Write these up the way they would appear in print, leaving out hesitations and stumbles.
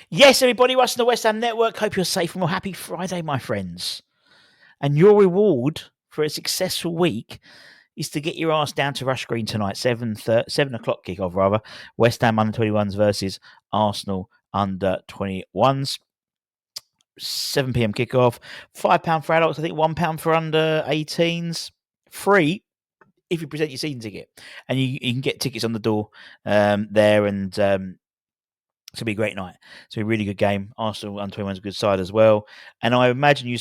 Yes, everybody, watching the West Ham Network. Hope you're safe and well. Happy Friday, my friends. And your reward for a successful week is to get your ass down to Rush Green tonight, 7 o'clock kickoff, rather. West Ham under 21s versus Arsenal under 21s. 7 p.m. kickoff. £5 for adults, I think £1 for under 18s. Free if you present your season ticket. And you can get tickets on the door there, and it's going to be a great night. It's a really good game. Arsenal under 21 is a good side as well. And I imagine you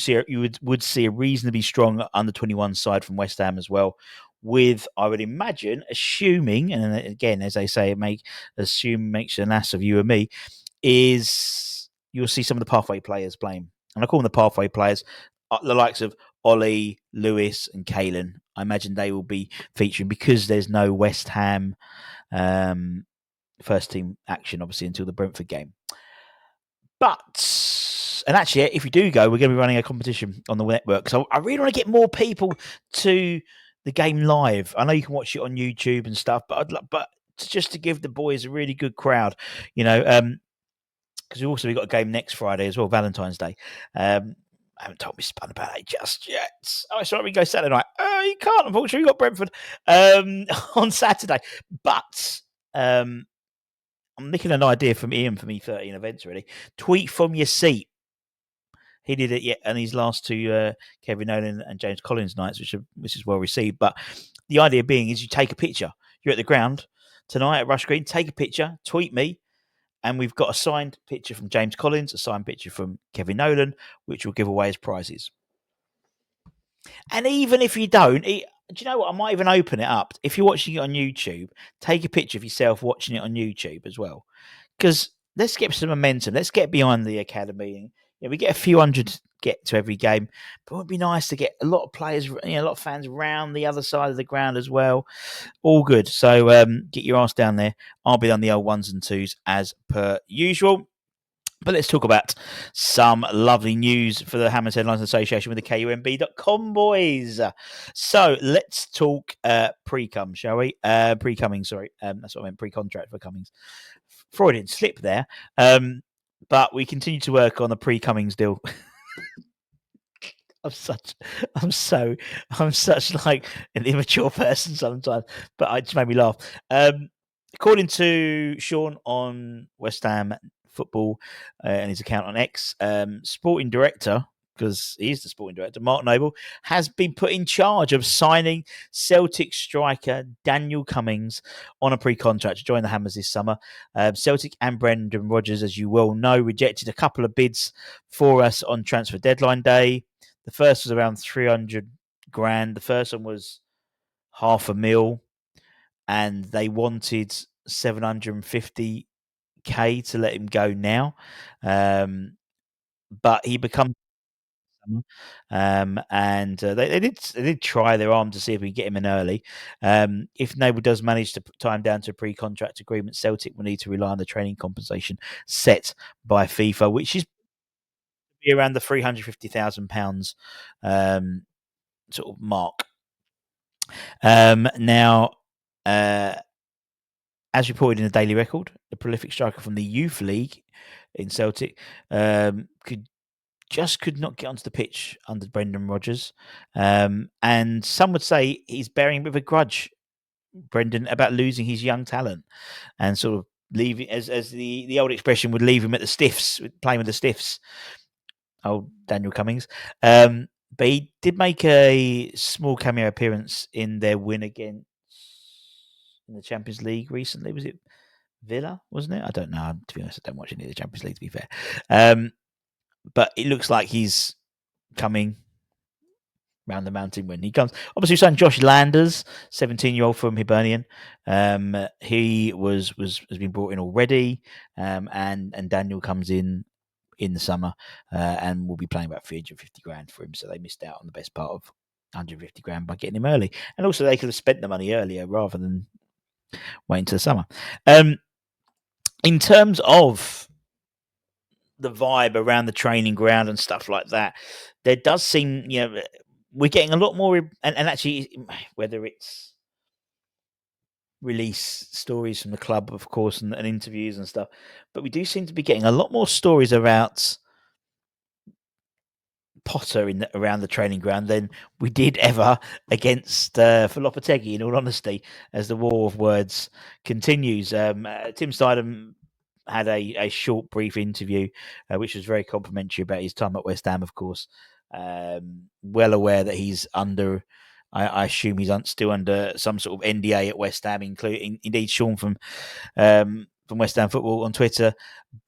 would see a reasonably strong under 21 side from West Ham as well. With, I would imagine, assuming, and again, as they say, assume makes an ass of you and me, is you'll see some of the pathway players playing. And I call them the pathway players, the likes of Ollie, Lewis, and Kalen. I imagine they will be featuring because there's no West Ham first team action, obviously, until the Brentford game. But, and actually, if we do go, we're going to be running a competition on the network. So I really want to get more people to the game live. I know you can watch it on YouTube and stuff, but just to give the boys a really good crowd, because we've got a game next Friday as well, Valentine's Day. I haven't told me Spun about it just yet. Oh, sorry, we go Saturday night. Oh, you can't, unfortunately. We've got Brentford on Saturday. But I'm nicking an idea from Ian from E13 Events, really. Tweet from your seat. He did it yet on his last two Kevin Nolan and James Collins nights, which is well received. But the idea being is you take a picture. You're at the ground tonight at Rush Green. Take a picture, tweet me, and we've got a signed picture from James Collins, a signed picture from Kevin Nolan, which we'll give away as prizes. And even if you don't, do you know what? I might even open it up. If you're watching it on YouTube, take a picture of yourself watching it on YouTube as well. Because let's get some momentum. Let's get behind the academy. We get a few hundred get to every game, but it would be nice to get a lot of players, a lot of fans around the other side of the ground as well. All good. So get your ass down there. I'll be on the old ones and twos as per usual. But let's talk about some lovely news for the Hammers Headlines Association with the KUMB.com boys. So let's talk pre-cum, shall we? Pre-Cummings, sorry. That's what I meant, pre-contract for Cummings. Freudian slip there. But we continue to work on the pre-Cummings deal. I'm such like an immature person sometimes, but it just made me laugh. According to Sean on West Ham Football and his account on X, sporting director, because he is the sporting director, Mark Noble, has been put in charge of signing Celtic striker Daniel Cummings on a pre-contract to join the Hammers this summer. Celtic and Brendan Rodgers, as you well know, rejected a couple of bids for us on transfer deadline day. The first was around 300 grand. The first one was $500,000, and they wanted 750k to let him go now. But he becomes and they did try their arm to see if we can get him in early. If Noble does manage to tie him down to a pre-contract agreement, Celtic will need to rely on the training compensation set by FIFA, which is around the £350,000 sort of mark. Now, as reported in the Daily Record, the prolific striker from the Youth League in Celtic could not get onto the pitch under Brendan Rodgers. And some would say he's bearing a bit of a grudge, Brendan, about losing his young talent and sort of leaving, as the old expression would, leave him at the stiffs, playing with the stiffs. Old Daniel Cummings. But he did make a small cameo appearance in their win against in the Champions League recently. Was it Villa, wasn't it? I don't know. To be honest, I don't watch any of the Champions League, to be fair. But it looks like he's coming round the mountain when he comes. Obviously, we signed Josh Landers, 17-year-old from Hibernian. He has been brought in already, and Daniel comes in the summer and will be playing about 350 grand for him. So they missed out on the best part of 150 grand by getting him early. And also they could have spent the money earlier rather than waiting till the summer. In terms of the vibe around the training ground and stuff like that, there does seem, we're getting a lot more, and actually, whether it's release stories from the club, of course, and interviews and stuff. But we do seem to be getting a lot more stories about Potter around the training ground than we did ever against for Lopetegui. In all honesty, as the war of words continues, Tim Steidham had a short, brief interview, which was very complimentary about his time at West Ham. Of course, well aware that he's under. I assume he's still under some sort of NDA at West Ham, including indeed Sean from West Ham Football on Twitter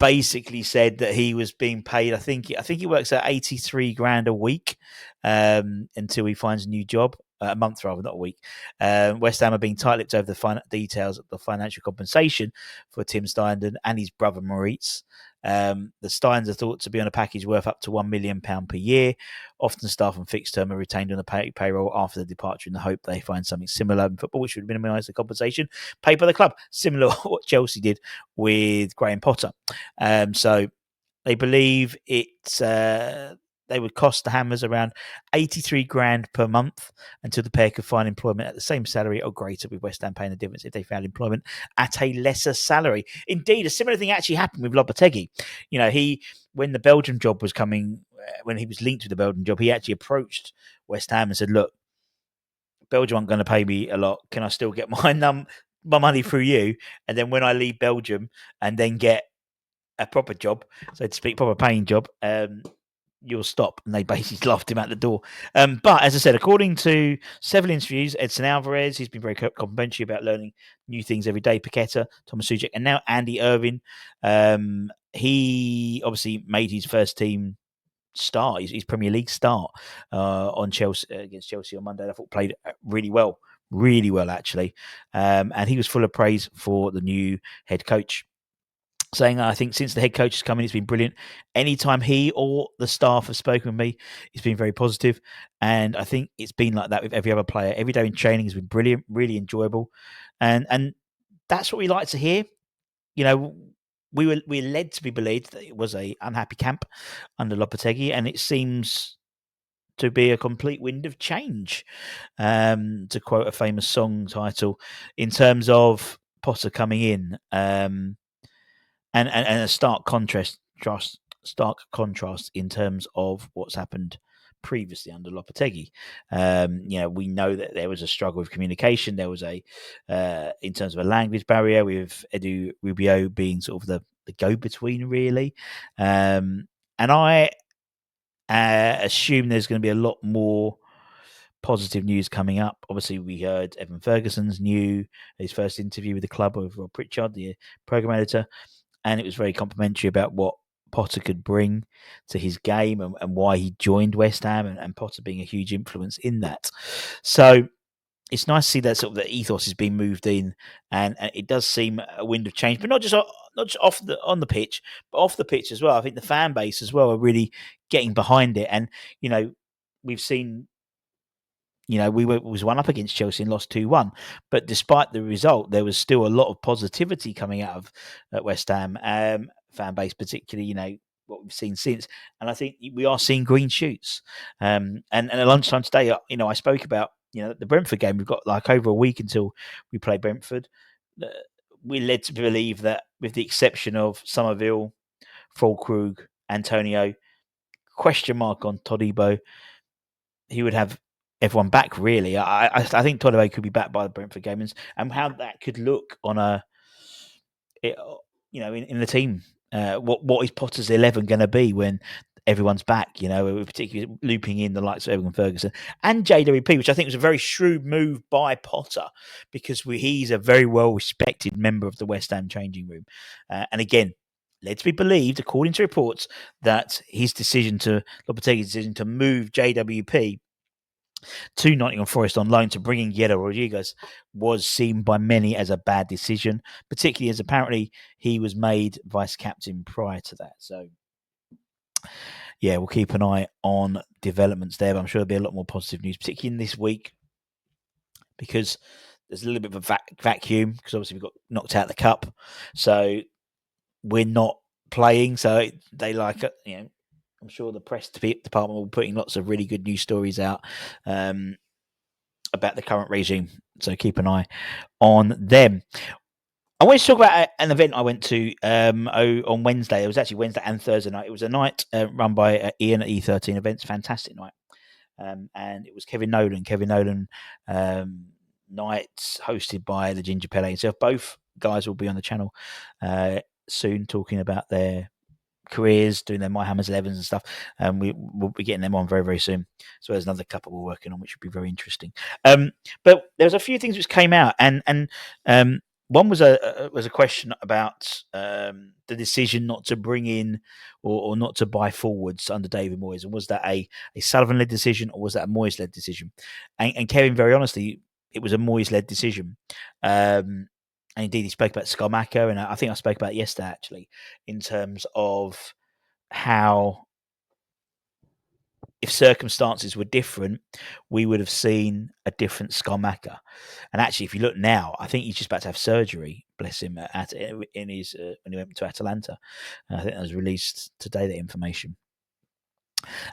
basically said that he was being paid. I think he works at 83 grand a week until he finds a new job. A month rather, not a week. West Ham are being tight-lipped over the details of the financial compensation for Tim Steindl and his brother Maurice. The Steins are thought to be on a package worth up to £1 million per year. Often staff on fixed term are retained on the payroll after the departure in the hope they find something similar in football, which would minimise the compensation paid by the club, similar to what Chelsea did with Graham Potter. So they believe they would cost the Hammers around 83 grand per month until the pair could find employment at the same salary or greater, with West Ham paying the difference if they found employment at a lesser salary. Indeed, a similar thing actually happened with Lopetegui. You know, when the Belgium job was coming, when he was linked with the Belgium job, he actually approached West Ham and said, look, Belgium aren't going to pay me a lot. Can I still get my money through you? And then when I leave Belgium and then get a proper job, so to speak, proper paying job, you'll stop. And they basically laughed him out the door. But as I said, according to several interviews, Edson Alvarez, he's been very complimentary about learning new things every day. Paqueta, Thomas Suchek, and now Andy Irving. He obviously made his first team start, his Premier League start on Chelsea against Chelsea on Monday. I thought played really well actually. And he was full of praise for the new head coach, saying, I think since the head coach has come in, it's been brilliant. Anytime he or the staff have spoken with me, it's been very positive. And I think it's been like that with every other player. Every day in training has been brilliant, really enjoyable. And that's what we like to hear. You know, we're led to be believed that it was a unhappy camp under Lopetegui, and it seems to be a complete wind of change, to quote a famous song title, in terms of Potter coming in. And a stark contrast in terms of what's happened previously under Lopetegui. We know that there was a struggle with communication. There was in terms of a language barrier, with Edu Rubio being sort of the go-between, really. And I assume there's going to be a lot more positive news coming up. Obviously, we heard Evan Ferguson's his first interview with the club with Rob Pritchard, the program editor, and it was very complimentary about what Potter could bring to his game and why he joined West Ham, and Potter being a huge influence in that. So it's nice to see that sort of the ethos is being moved in, and it does seem a wind of change, but not just on the pitch, but off the pitch as well. I think the fan base as well are really getting behind it, and we've seen. We was one up against Chelsea and lost 2-1. But despite the result, there was still a lot of positivity coming out of West Ham fan base, particularly, what we've seen since. And I think we are seeing green shoots. And at lunchtime today, I spoke about, the Brentford game. We've got like over a week until we play Brentford. We're led to believe that, with the exception of Somerville, Fulkrug, Antonio, question mark on Todibo, he would have everyone back, really. I think Todibo could be back by the Brentford game, and how that could look on in the team. What is Potter's 11 going to be when everyone's back? Particularly looping in the likes of Irving Ferguson and JWP, which I think was a very shrewd move by Potter, because he's a very well respected member of the West Ham changing room, and again, led to be believed, according to reports, that Lopetegui's decision to move JWP to Nottingham Forest on loan to bring in Guerrero Rodriguez was seen by many as a bad decision, particularly as apparently he was made vice captain prior to that. So, yeah, we'll keep an eye on developments there, but I'm sure there'll be a lot more positive news, particularly in this week, because there's a little bit of a vacuum, because obviously we got knocked out of the cup. So we're not playing, so they like it, I'm sure the press department will be putting lots of really good news stories out about the current regime. So keep an eye on them. I want to talk about an event I went to on Wednesday. It was actually Wednesday and Thursday night. It was a night run by Ian at E13 Events. Fantastic night. And it was Kevin Nolan. Kevin Nolan nights hosted by the Ginger Pele himself. Both guys will be on the channel soon talking about their careers, doing their My Hammers 11s and stuff. And we'll be getting them on very, very soon. So there's another couple we're working on, which would be very interesting. But there's a few things which came out, and one was a question about the decision not to bring in or not to buy forwards under David Moyes, and was that a Sullivan-led decision or was that a Moyes-led decision? And Kevin, very honestly, it was a Moyes-led decision. And indeed, he spoke about Skamaka, and I think I spoke about it yesterday, actually, in terms of how, if circumstances were different, we would have seen a different Skamaka. And actually, if you look now, I think he's just about to have surgery, bless him, in his when he went to Atalanta. And I think that was released today, that information.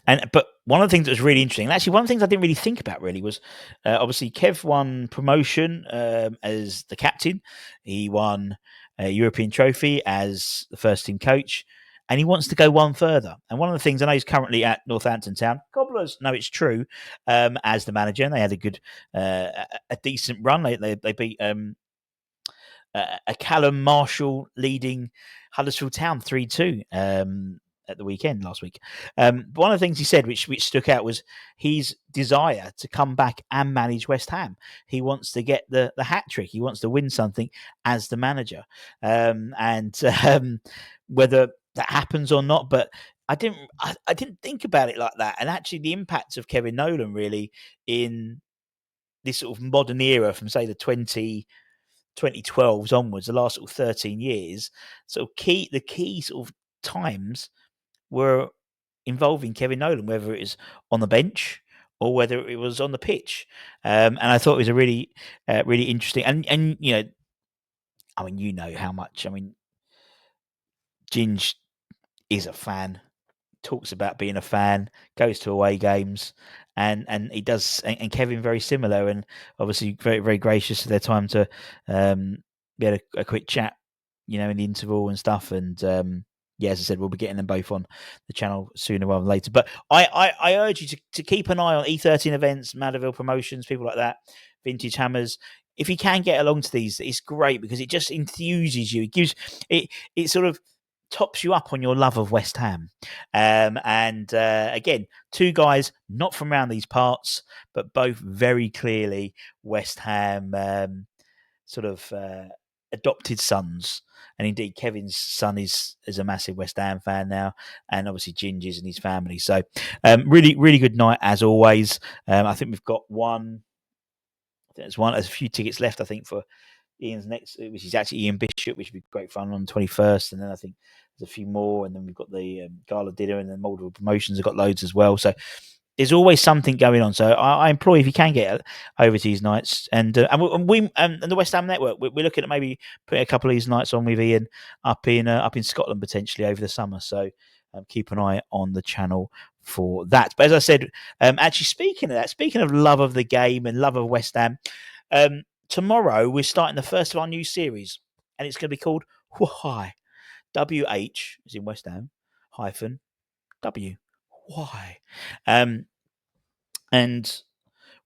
But one of the things that was really interesting, and actually one of the things I didn't really think about really, was obviously Kev won promotion as the captain. He won a European trophy as the first team coach, and he wants to go one further. And one of the things, I know he's currently at Northampton Town. Cobblers, no, it's true, as the manager, and they had a good, a decent run. They beat a Callum Marshall leading Huddersfield Town 3-2 at the weekend last week. One of the things he said, which stuck out, was his desire to come back and manage West Ham. He wants to get the hat trick. He wants to win something as the manager. And whether that happens or not, but I didn't think about it like that. And actually, the impact of Kevin Nolan really in this sort of modern era, from say the 2012s onwards, the last sort of 13 years, the key sort of times were involving Kevin Nolan, whether it was on the bench or whether it was on the pitch. And I thought it was a really, really interesting. And you know, I mean, you know how much. I mean, Ginge is a fan. Talks about being a fan, goes to away games, and he does. And Kevin very similar, and obviously very, very gracious for their time to we had a quick chat, you know, in the interval and stuff. And yeah, as I said, we'll be getting them both on the channel sooner rather than later. But I urge you to keep an eye on E13 Events, Madderville Promotions, people like that, Vintage Hammers. If you can get along to these, it's great because it just enthuses you. It gives it sort of tops you up on your love of West Ham. And again, two guys not from around these parts, but both very clearly West Ham sort of adopted sons. And indeed, Kevin's son is a massive West Ham fan now, and obviously Ginger's and his family. So really, really good night as always. I think we've got one. There's a few tickets left, I think, for Ian's next, which is actually Ian Bishop, which would be great fun on the 21st. And then I think there's a few more, and then we've got the gala dinner, and then multiple promotions have got loads as well. So there's always something going on. So I implore you, if you can get over to these nights, and the West Ham Network, we're looking at maybe putting a couple of these nights on with Ian up in Scotland potentially over the summer. So keep an eye on the channel for that. But as I said, actually speaking of that, speaking of love of the game and love of West Ham, tomorrow we're starting the first of our new series, and it's going to be called Why. WH is in West Ham hyphen W. Why? And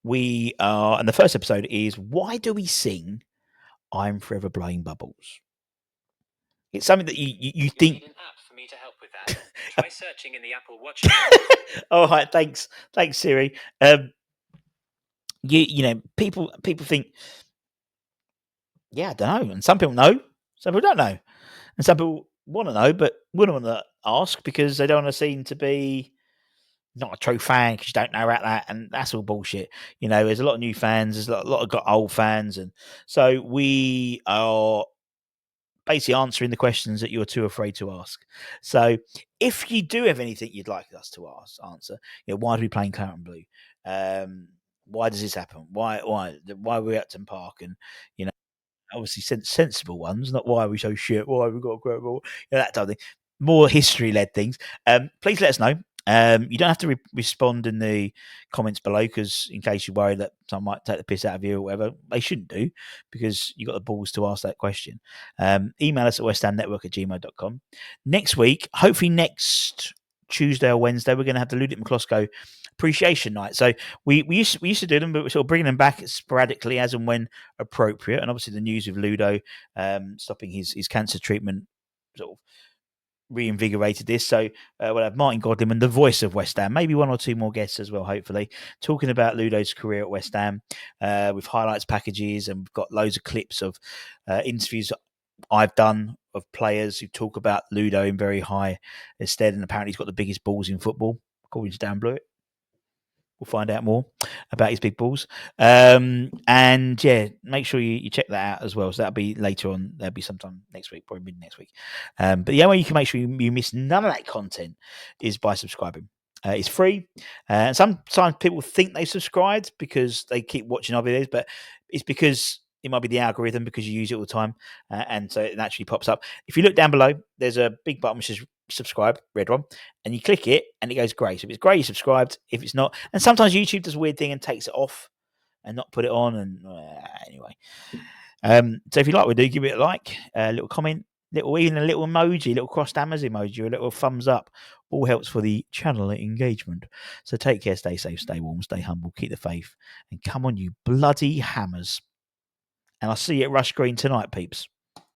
we are, and the first episode is, why do we sing I'm Forever Blowing Bubbles? It's something that you think. Need an app for me to help with that. Try searching in the Apple Watch. All right, thanks Siri. You know, people think, yeah, I don't know, and some people know, some people don't know, and some people want to know but wouldn't want to ask because they don't want to seem to be not a true fan because you don't know about that, and that's all bullshit. You know, there's a lot of new fans, there's a lot of old fans, and so we are basically answering the questions that you're too afraid to ask. So if you do have anything you'd like us to answer, you know, why do we play in Claret and Blue? Why does this happen? Why are we at Upton Park? And you know, obviously sensible ones, not why are we so shit, why have we got a great ball, you know, that type of thing. More history led things. Please let us know. You don't have to respond in the comments below, because in case you worry that someone might take the piss out of you or whatever, they shouldn't do, because you got the balls to ask that question. Email us at westhamnetwork@gmail.com. Next week, hopefully next Tuesday or Wednesday, we're going to have the Ludic McCloskey appreciation night. So we used to do them, but we're sort of bringing them back sporadically as and when appropriate. And obviously the news of Ludo stopping his cancer treatment sort of reinvigorated this. So we'll have Martin Godliman, the voice of West Ham, maybe one or two more guests as well, hopefully, talking about Ludo's career at West Ham with highlights packages, and we've got loads of clips of interviews I've done of players who talk about Ludo in very high esteem, and apparently he's got the biggest balls in football, according to Dan Blewett. We'll find out more about his big balls. And yeah, make sure you check that out as well. So that'll be later on. That'll be sometime next week, probably mid next week. But the only way you can make sure you miss none of that content is by subscribing. It's free. And sometimes people think they subscribed because they keep watching our videos, but it's because it might be the algorithm, because you use it all the time. And so it naturally pops up. If you look down below, there's a big button which says subscribe, red one, and you click it and it goes grey. So if it's grey, you subscribed. If it's not, and sometimes YouTube does a weird thing and takes it off and not put it on. And anyway, so if you like what we do, give it a like, a little comment, even a little emoji, little crossed hammers emoji, or a little thumbs up. All helps for the channel engagement. So take care, stay safe, stay warm, stay humble, keep the faith, and come on, you bloody hammers. And I'll see you at Rush Green tonight, peeps.